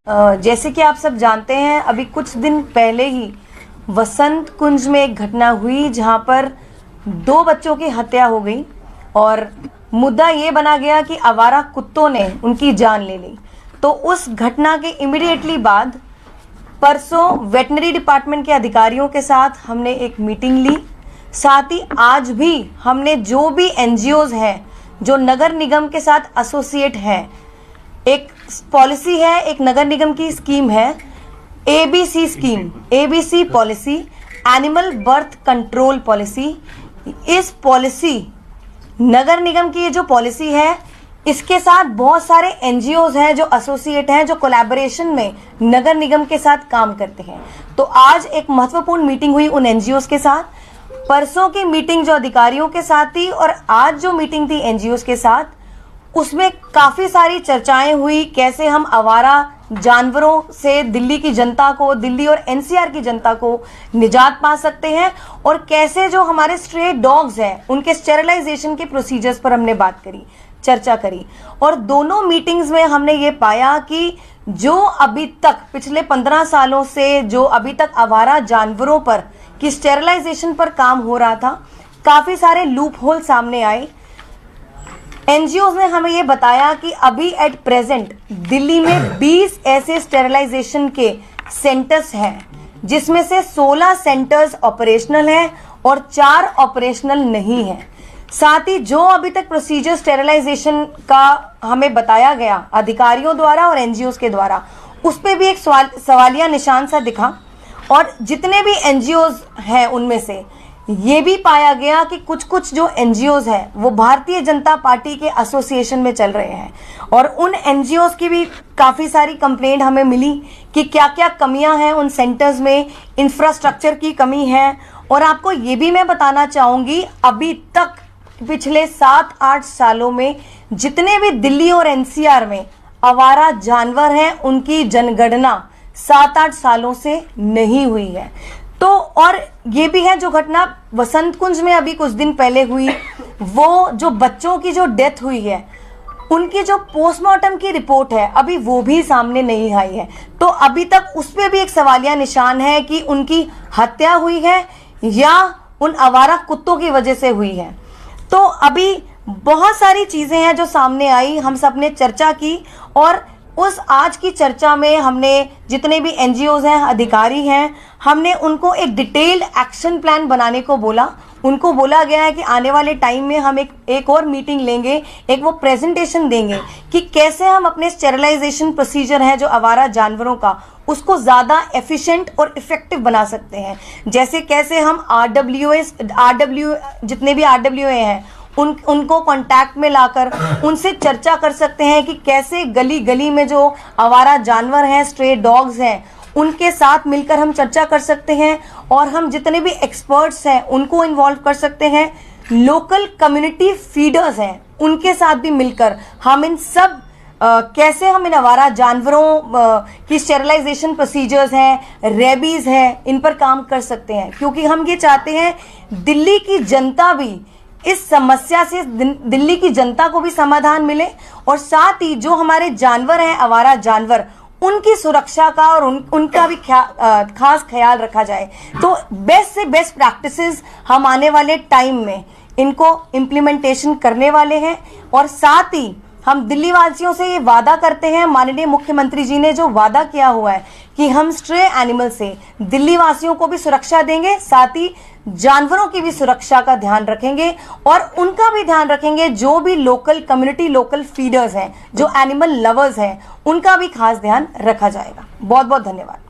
जैसे कि आप सब जानते हैं, अभी कुछ दिन पहले ही वसंत कुंज में एक घटना हुई जहां पर 2 बच्चों की हत्या हो गई और मुद्दा ये बना गया कि आवारा कुत्तों ने उनकी जान ले ली। तो उस घटना के इमीडिएटली बाद परसों वेटनरी डिपार्टमेंट के अधिकारियों के साथ हमने एक मीटिंग ली। साथ ही आज भी हमने जो भी एनजीओज हैं जो नगर निगम के साथ एसोसिएट हैं, एक पॉलिसी है, एक नगर निगम की स्कीम है ABC scheme, ABC policy, animal birth control policy. इस पॉलिसी नगर निगम की ये जो पॉलिसी है, इसके साथ बहुत सारे एनजीओज हैं जो एसोसिएट हैं, जो कोलैबोरेशन में नगर निगम के साथ काम करते हैं। तो आज एक महत्वपूर्ण मीटिंग हुई उन एनजीओज के साथ। परसों की मीटिंग जो अधिकारियों के साथ थी और आज जो मीटिंग थी एनजीओज के साथ, उसमें काफी सारी चर्चाएं हुई। कैसे हम आवारा जानवरों से दिल्ली की जनता को, दिल्ली और एनसीआर की जनता को निजात पा सकते हैं, और कैसे जो हमारे स्ट्रे डॉग्स हैं उनके स्टेरिलाइजेशन के प्रोसीजर्स पर हमने बात करी, चर्चा करी। और दोनों मीटिंग्स में हमने ये पाया कि जो अभी तक पिछले 15 सालों से जो अभी तक आवारा जानवरों पर की स्टेरिलाइजेशन पर काम हो रहा था, काफी सारे लूप होल सामने आए। एनजीओज ने हमें ये बताया कि अभी एट प्रेजेंट दिल्ली में 20 ऐसे स्टेरिलाइजेशन के सेंटर्स हैं, जिसमें से 16 सेंटर्स ऑपरेशनल हैं और 4 ऑपरेशनल नहीं हैं। साथ ही जो अभी तक प्रोसीजर स्टेरिलाइजेशन का हमें बताया गया अधिकारियों द्वारा और एनजीओज के द्वारा, उस पर भी एक सवालिया निशान सा दिखा। और जितने भी एनजीओज हैं उनमें से ये भी पाया गया कि कुछ जो एनजीओज हैं वो भारतीय जनता पार्टी के एसोसिएशन में चल रहे हैं, और उन एनजीओज की भी काफ़ी सारी कंप्लेंट हमें मिली कि क्या क्या कमियां हैं उन सेंटर्स में, इंफ्रास्ट्रक्चर की कमी है। और आपको ये भी मैं बताना चाहूँगी, अभी तक पिछले 7-8 सालों में जितने भी दिल्ली और एनसीआर में आवारा जानवर हैं, उनकी जनगणना 7-8 सालों से नहीं हुई है। तो और ये भी है, जो घटना वसंत कुंज में अभी कुछ दिन पहले हुई, वो जो बच्चों की जो डेथ हुई है, उनकी जो पोस्टमार्टम की रिपोर्ट है अभी वो भी सामने नहीं आई है। तो अभी तक उस पर भी एक सवालिया निशान है कि उनकी हत्या हुई है या उन आवारा कुत्तों की वजह से हुई है। तो अभी बहुत सारी चीजें हैं जो सामने आई, हम सब ने चर्चा की, और उस आज की चर्चा में हमने जितने भी एनजीओज हैं, अधिकारी हैं, हमने उनको एक डिटेल्ड एक्शन प्लान बनाने को बोला। उनको बोला गया है कि आने वाले टाइम में हम एक और मीटिंग लेंगे, एक वो प्रेजेंटेशन देंगे कि कैसे हम अपने स्टेरिलाइजेशन प्रोसीजर है जो आवारा जानवरों का, उसको ज़्यादा एफिशिएंट और इफेक्टिव बना सकते हैं। जैसे कैसे हम जितने भी आरडब्ल्यूए हैं उनको कांटेक्ट में लाकर उनसे चर्चा कर सकते हैं कि कैसे गली गली में जो आवारा जानवर हैं, स्ट्रे डॉग्स हैं, उनके साथ मिलकर हम चर्चा कर सकते हैं, और हम जितने भी एक्सपर्ट्स हैं उनको इन्वॉल्व कर सकते हैं। लोकल कम्युनिटी फीडर्स हैं, उनके साथ भी मिलकर हम इन सब कैसे हम इन आवारा जानवरों की स्टेरिलाइजेशन प्रोसीजर्स हैं, रेबीज हैं, इन पर काम कर सकते हैं। क्योंकि हम ये चाहते हैं दिल्ली की जनता भी इस समस्या से, दिल्ली की जनता को भी समाधान मिले, और साथ ही जो हमारे जानवर हैं, आवारा जानवर, उनकी सुरक्षा का और उनका भी खास ख्याल रखा जाए। तो बेस्ट से बेस्ट प्रैक्टिसेस हम आने वाले टाइम में इनको इम्प्लीमेंटेशन करने वाले हैं। और साथ ही हम दिल्ली वासियों से ये वादा करते हैं, माननीय मुख्यमंत्री जी ने जो वादा किया हुआ है कि हम स्ट्रे एनिमल से दिल्ली वासियों को भी सुरक्षा देंगे, साथ ही जानवरों की भी सुरक्षा का ध्यान रखेंगे, और उनका भी ध्यान रखेंगे जो भी लोकल कम्युनिटी, लोकल फीडर्स हैं, जो एनिमल लवर्स हैं, उनका भी खास ध्यान रखा जाएगा। बहुत बहुत धन्यवाद।